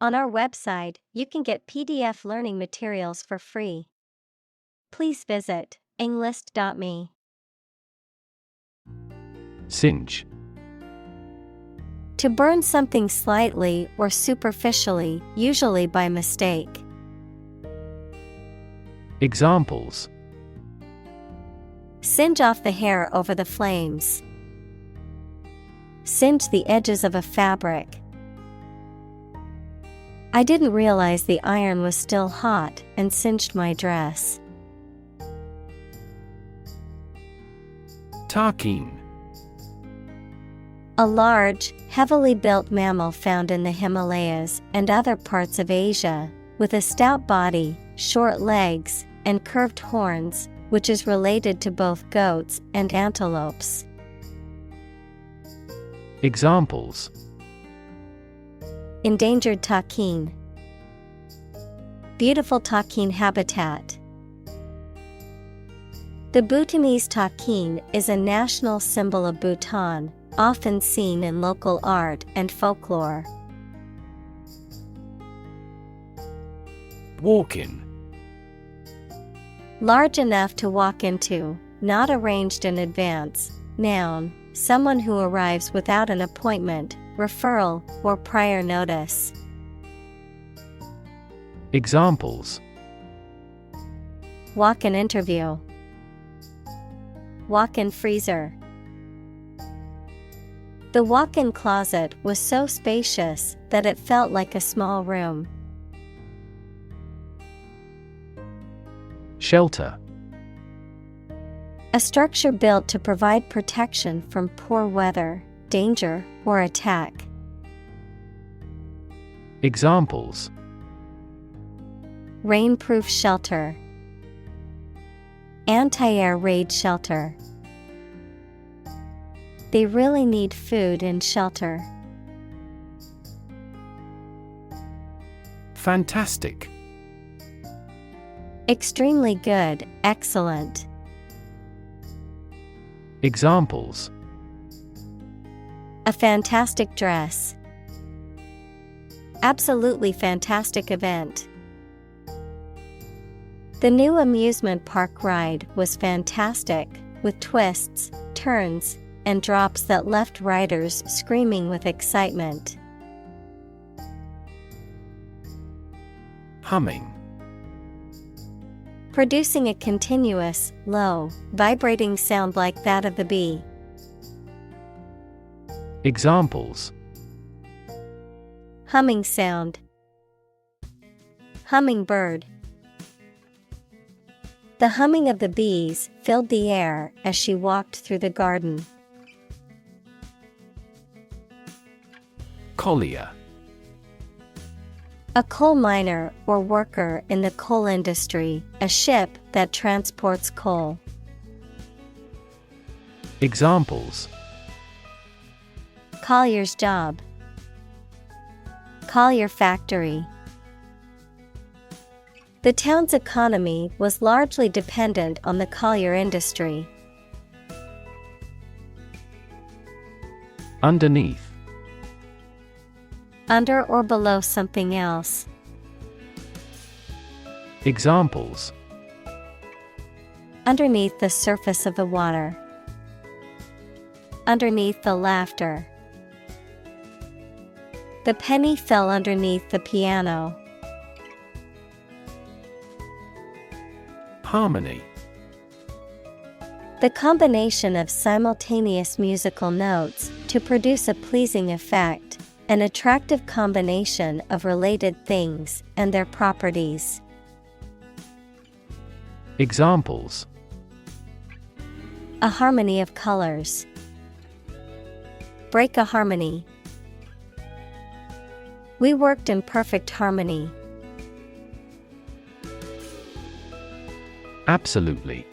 On our website, you can get PDF learning materials for free. Please visit englist.me. Singe. To burn something slightly or superficially, usually by mistake. Examples: Singe off the hair over the flames. Singe the edges of a fabric. I didn't realize the iron was still hot and singed my dress. Tarkeen. A large, heavily built mammal found in the Himalayas and other parts of Asia, with a stout body, short legs, and curved horns, which is related to both goats and antelopes. Examples: Endangered takin. Beautiful takin habitat. The Bhutanese takin is a national symbol of Bhutan, often seen in local art and folklore. Walk-in. Large enough to walk into, not arranged in advance. Noun, someone who arrives without an appointment, referral, or prior notice. Examples: Walk-in interview. Walk-in freezer. The walk-in closet was so spacious that it felt like a small room. Shelter. A structure built to provide protection from poor weather, danger, or attack. Examples: Rainproof shelter. Anti-air raid shelter. They really need food and shelter. Fantastic. Extremely good, excellent. Examples: A fantastic dress. Absolutely fantastic event. The new amusement park ride was fantastic, with twists, turns, and drops that left riders screaming with excitement. Humming. Producing a continuous, low, vibrating sound like that of the bee. Examples: Humming sound. Hummingbird. The humming of the bees filled the air as she walked through the garden. Collier. A coal miner or worker in the coal industry, a ship that transports coal. Examples: Collier's job. Collier factory. The town's economy was largely dependent on the collier industry. Underneath. Under or below something else. Examples: Underneath the surface of the water. Underneath the laughter. The penny fell underneath the piano. Harmony. The combination of simultaneous musical notes to produce a pleasing effect, an attractive combination of related things and their properties. Examples: A harmony of colors. Break a harmony. We worked in perfect harmony. Absolutely.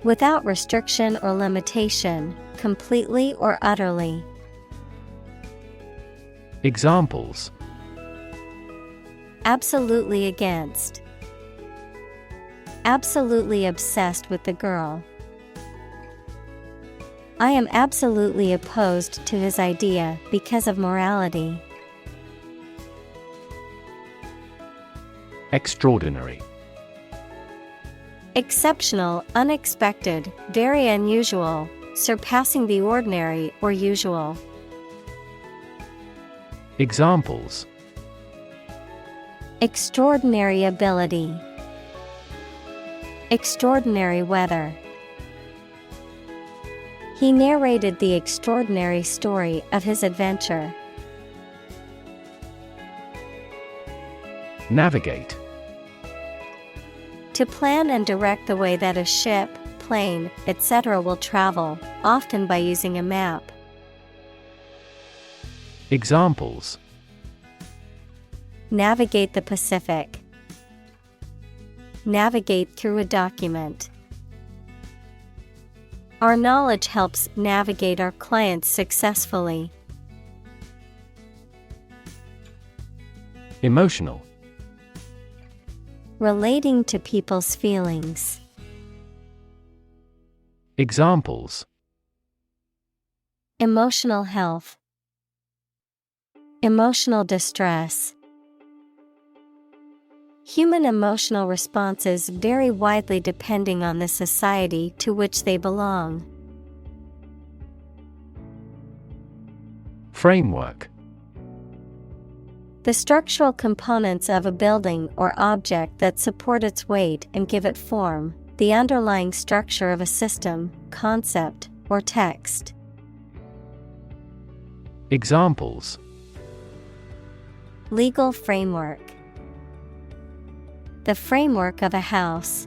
Without restriction or limitation, completely or utterly. Examples: Absolutely against. Absolutely obsessed with the girl. I am absolutely opposed to his idea because of morality. Extraordinary. Exceptional, unexpected, very unusual, surpassing the ordinary or usual. Examples: extraordinary ability, extraordinary weather. He narrated the extraordinary story of his adventure. Navigate. To plan and direct the way that a ship, plane, etc. will travel, often by using a map. Examples: navigate the Pacific, navigate through a document. Our knowledge helps navigate our clients successfully. Emotional. Relating to people's feelings. Examples: emotional health, emotional distress. Human emotional responses vary widely depending on the society to which they belong. Framework. The structural components of a building or object that support its weight and give it form, the underlying structure of a system, concept, or text. Examples: legal framework, the framework of a house.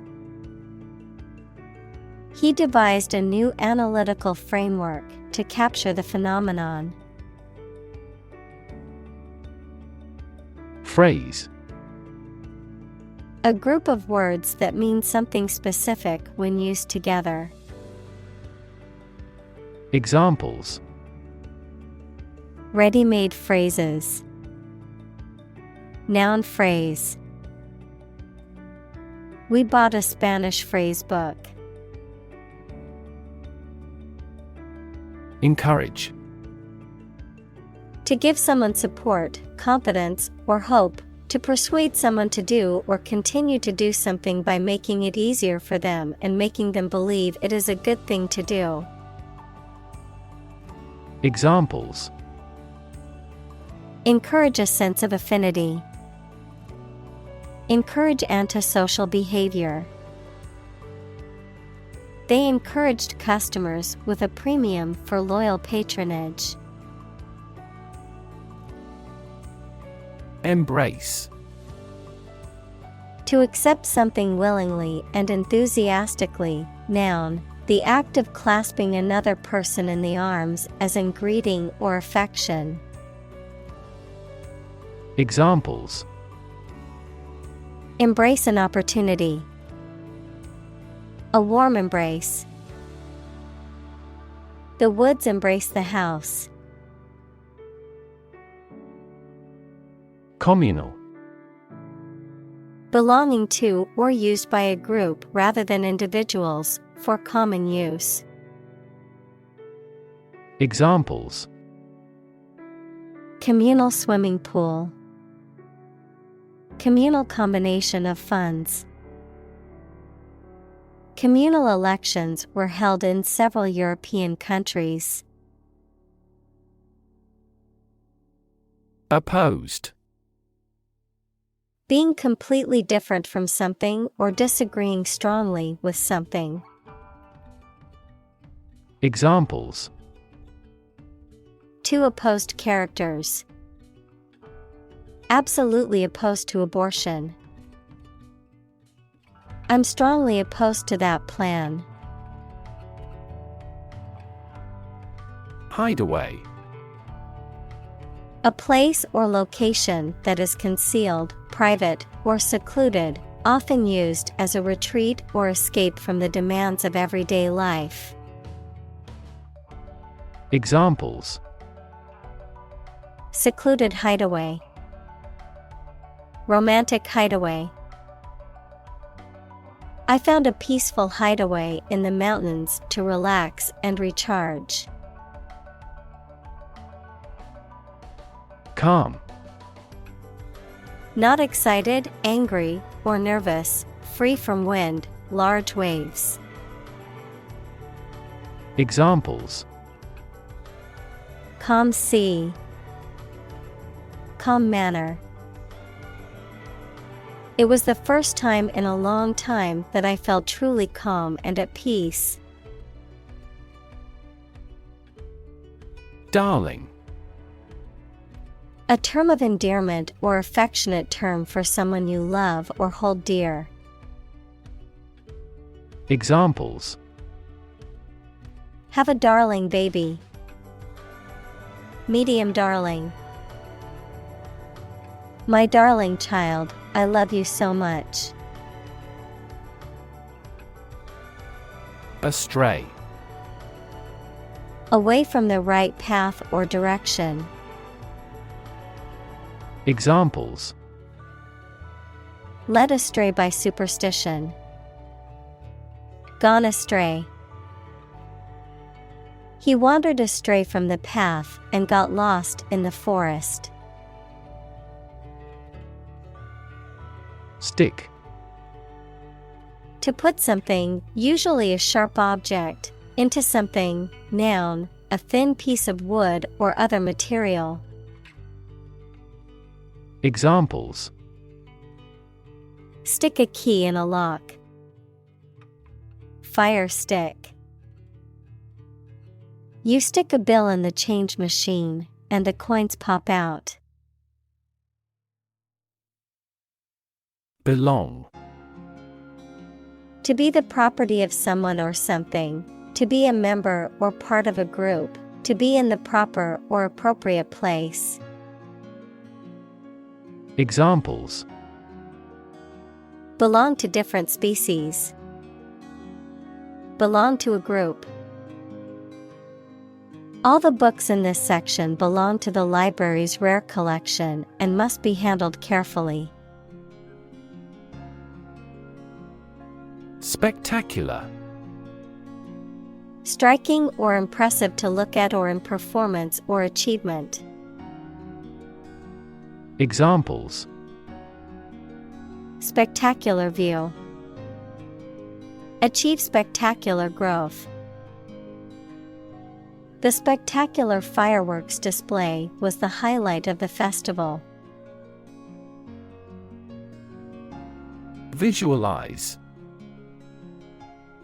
He devised a new analytical framework to capture the phenomenon. Phrase. A group of words that mean something specific when used together. Examples: ready-made phrases, noun phrase. We bought a Spanish phrase book. Encourage. To give someone support, confidence, or hope, to persuade someone to do or continue to do something by making it easier for them and making them believe it is a good thing to do. Examples: encourage a sense of affinity. Encourage antisocial behavior. They encouraged customers with a premium for loyal patronage. Embrace. To accept something willingly and enthusiastically. Noun, the act of clasping another person in the arms as in greeting or affection. Examples: embrace an opportunity. A warm embrace. The woods embrace the house. Communal. Belonging to or used by a group rather than individuals, for common use. Examples: communal swimming pool. Communal combination of funds. Communal elections were held in several European countries. Opposed. Being completely different from something or disagreeing strongly with something. Examples: two opposed characters. Absolutely opposed to abortion. I'm strongly opposed to that plan. Hideaway. A place or location that is concealed, private, or secluded, often used as a retreat or escape from the demands of everyday life. Examples: secluded hideaway. Romantic hideaway. I found a peaceful hideaway in the mountains to relax and recharge. Not excited, angry, or nervous, free from wind, large waves. Examples: Calm sea. Calm manner. It was the first time in a long time that I felt truly calm and at peace. Darling. A term of endearment or affectionate term for someone you love or hold dear. Examples: Have a darling baby. Medium darling. My darling child, I love you so much. Astray. Away from the right path or direction. Examples: Led astray by superstition. Gone astray. He wandered astray from the path and got lost in the forest. Stick. To put something, usually a sharp object, into something, noun, a thin piece of wood or other material. Examples: Stick a key in a lock. Fire stick. You stick a bill in the change machine, and the coins pop out. Belong. To be the property of someone or something, to be a member or part of a group, to be in the proper or appropriate place. Examples: Belong to different species. Belong to a group. All the books in this section belong to the library's rare collection and must be handled carefully. Spectacular. Striking or impressive to look at or in performance or achievement. Examples: Spectacular view. Achieve spectacular growth. The spectacular fireworks display was the highlight of the festival. Visualize.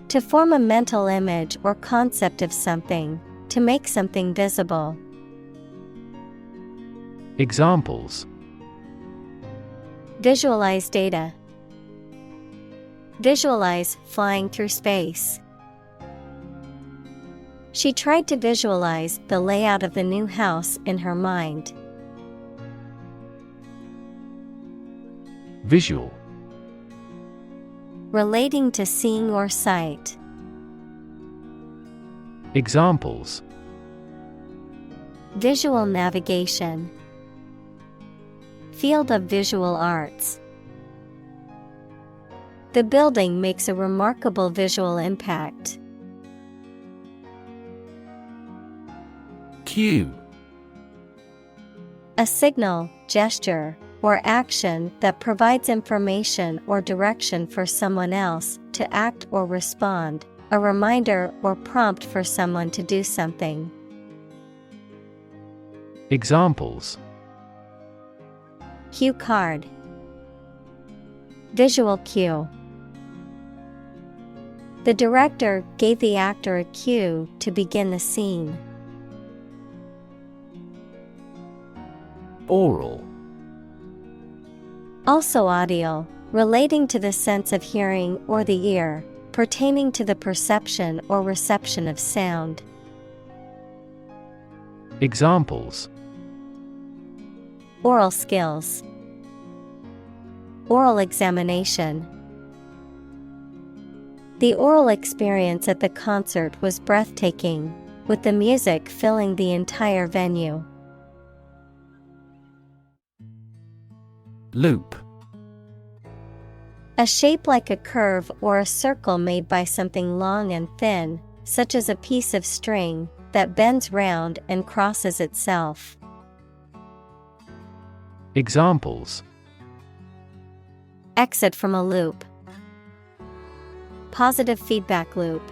To form a mental image or concept of something, to make something visible. Examples: Visualize data. Visualize flying through space. She tried to visualize the layout of the new house in her mind. Visual. Relating to seeing or sight. Examples: Visual navigation. Field of visual arts. The building makes a remarkable visual impact. Cue. A signal, gesture, or action that provides information or direction for someone else to act or respond, a reminder or prompt for someone to do something. Examples: Cue card. Visual cue. The director gave the actor a cue to begin the scene. Oral. Also audio, relating to the sense of hearing or the ear, pertaining to the perception or reception of sound. Examples: Oral skills. Oral examination. The oral experience at the concert was breathtaking, with the music filling the entire venue. Loop. A shape like a curve or a circle made by something long and thin, such as a piece of string, that bends round and crosses itself. Examples: Exit from a loop. Positive feedback loop.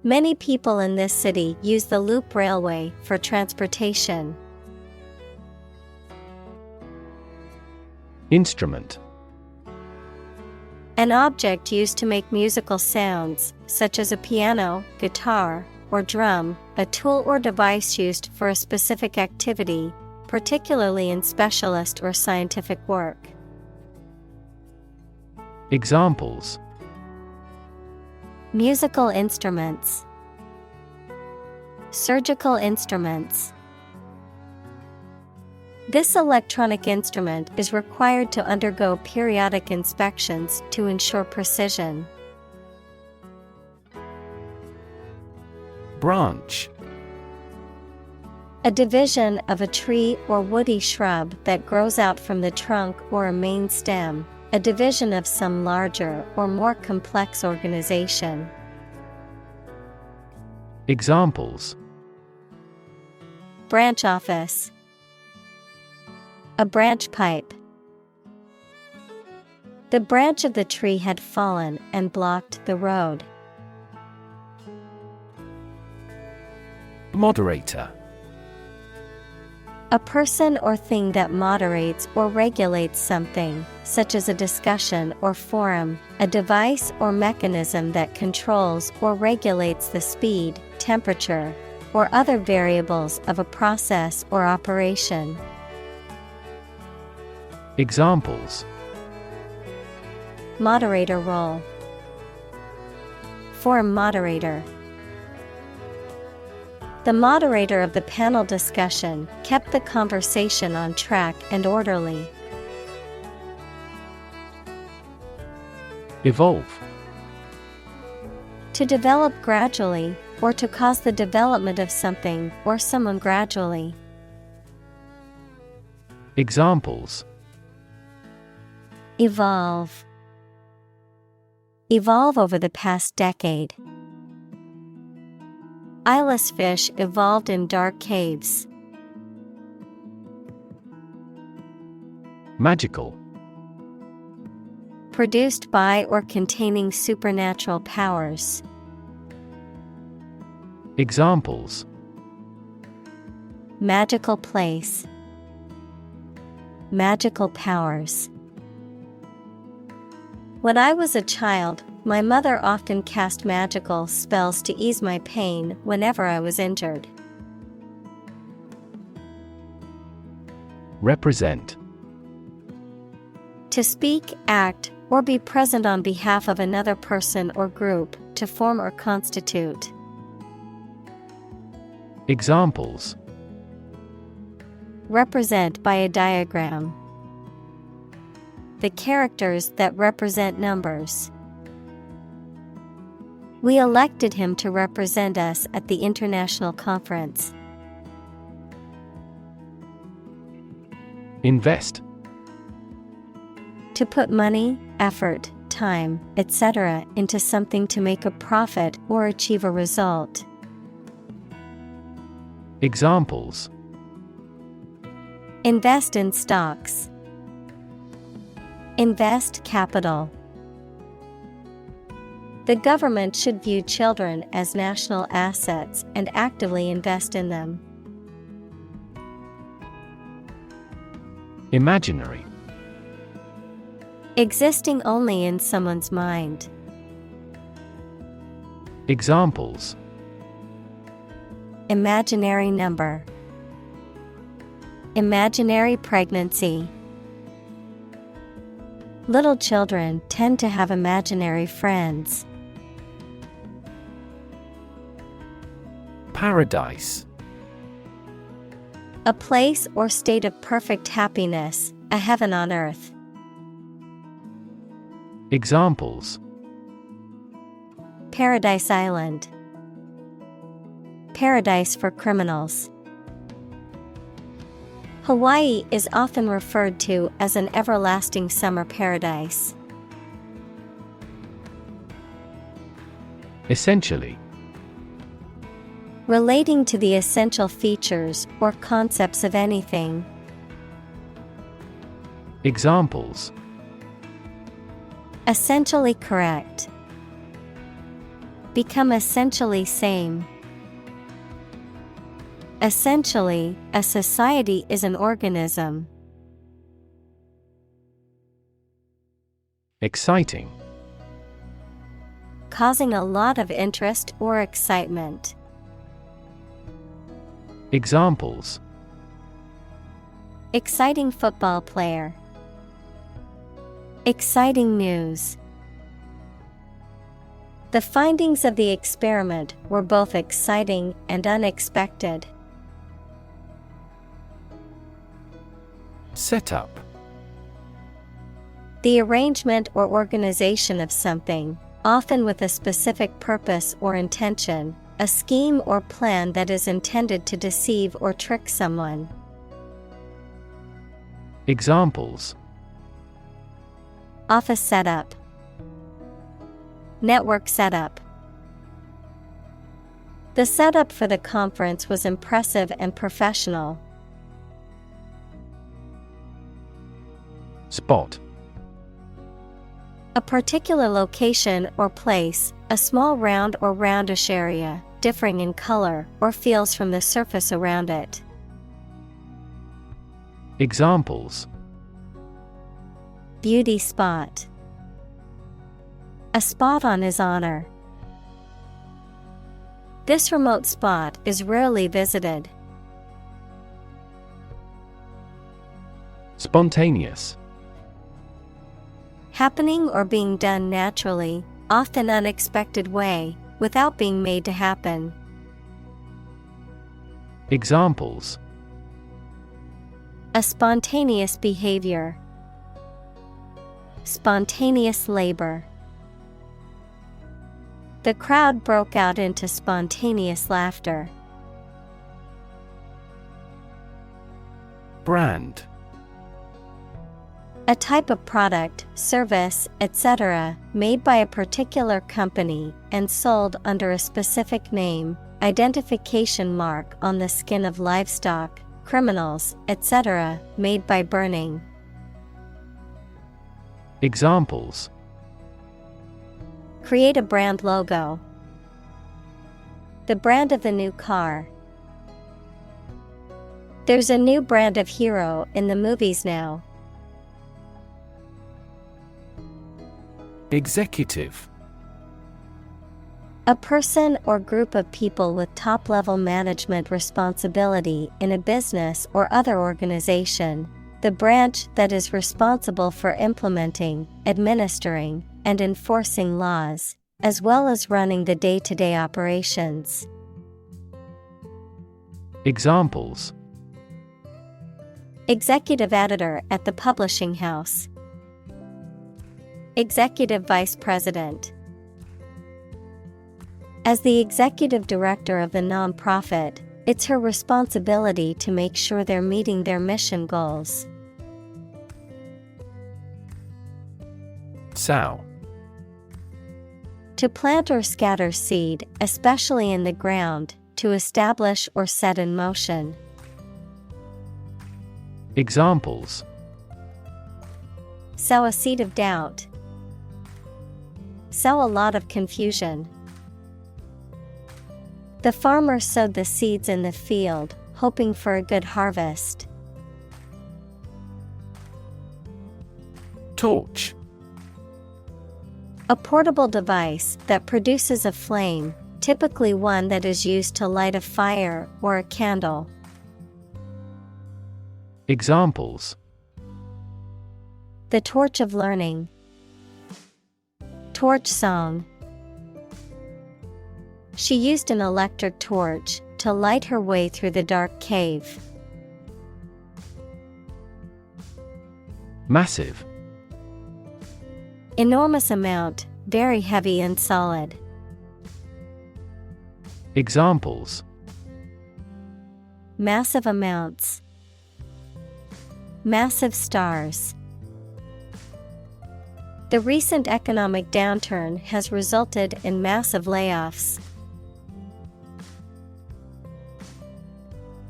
Many people in this city use the loop railway for transportation. Instrument. An object used to make musical sounds, such as a piano, guitar, or drum, a tool or device used for a specific activity, particularly in specialist or scientific work. Examples: musical instruments, surgical instruments. This electronic instrument is required to undergo periodic inspections to ensure precision. Branch. A division of a tree or woody shrub that grows out from the trunk or a main stem, a division of some larger or more complex organization. Examples: branch office, a branch pipe. The branch of the tree had fallen and blocked the road. Moderator. A person or thing that moderates or regulates something, such as a discussion or forum, a device or mechanism that controls or regulates the speed, temperature, or other variables of a process or operation. Examples: moderator role, forum moderator. The moderator of the panel discussion kept the conversation on track and orderly. Evolve. To develop gradually, or to cause the development of something or someone gradually. Examples: evolve. Evolve over the past decade. Eyeless fish evolved in dark caves. Magical. Produced by or containing supernatural powers. Examples: magical place, magical powers. When I was a child, my mother often cast magical spells to ease my pain whenever I was injured. Represent. To speak, act, or be present on behalf of another person or group, to form or constitute. Examples: represent by a diagram. The characters that represent numbers. We elected him to represent us at the international conference. Invest. To put money, effort, time, etc. into something to make a profit or achieve a result. Examples: invest in stocks. Invest capital. The government should view children as national assets and actively invest in them. Imaginary. Existing only in someone's mind. Examples: imaginary number. Imaginary pregnancy. Little children tend to have imaginary friends. Paradise. A place or state of perfect happiness, a heaven on earth. Examples: Paradise Island. Paradise for criminals. Hawaii is often referred to as an everlasting summer paradise. Essentially. Relating to the essential features or concepts of anything. Examples: essentially correct. Become essentially same. Essentially, a society is an organism. Exciting. Causing a lot of interest or excitement. Examples: exciting football player. Exciting news. The findings of the experiment were both exciting and unexpected. Setup. The arrangement or organization of something, often with a specific purpose or intention, a scheme or plan that is intended to deceive or trick someone. Examples: office setup. Network setup. The setup for the conference was impressive and professional. Spot. A particular location or place, a small round or roundish area, differing in color or feels from the surface around it. Examples: beauty spot. A spot on his honor. This remote spot is rarely visited. Spontaneous. Happening or being done naturally, often unexpected way, without being made to happen. Examples: a spontaneous behavior. Spontaneous labor. The crowd broke out into spontaneous laughter. Brand. A type of product, service, etc., made by a particular company and sold under a specific name, identification mark on the skin of livestock, criminals, etc., made by burning. Examples: create a brand logo. The brand of the new car. There's a new brand of hero in the movies now. Executive. A person or group of people with top-level management responsibility in a business or other organization, the branch that is responsible for implementing, administering, and enforcing laws, as well as running the day-to-day operations. Examples: executive editor at the publishing house. Executive vice president. As the executive director of the nonprofit, it's her responsibility to make sure they're meeting their mission goals. Sow. To plant or scatter seed, especially in the ground, to establish or set in motion. Examples: sow a seed of doubt. Sow a lot of confusion. The farmer sowed the seeds in the field, hoping for a good harvest. Torch. A portable device that produces a flame, typically one that is used to light a fire or a candle. Examples: the torch of learning. Torch song. She used an electric torch to light her way through the dark cave. Massive. Enormous amount, very heavy and solid. Examples: massive amounts. Massive stars. The recent economic downturn has resulted in massive layoffs.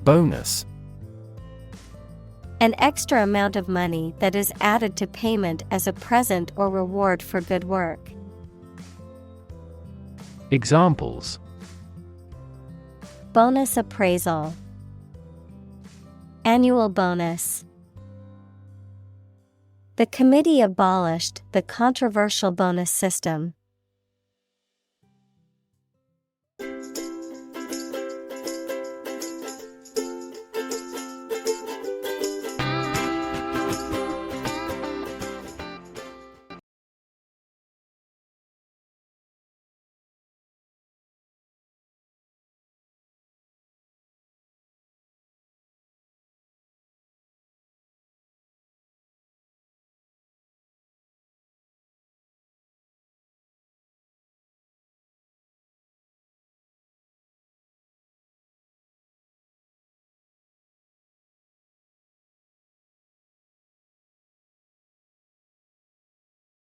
Bonus. An extra amount of money that is added to payment as a present or reward for good work. Examples: Bonus appraisal. Annual bonus. The committee abolished the controversial bonus system.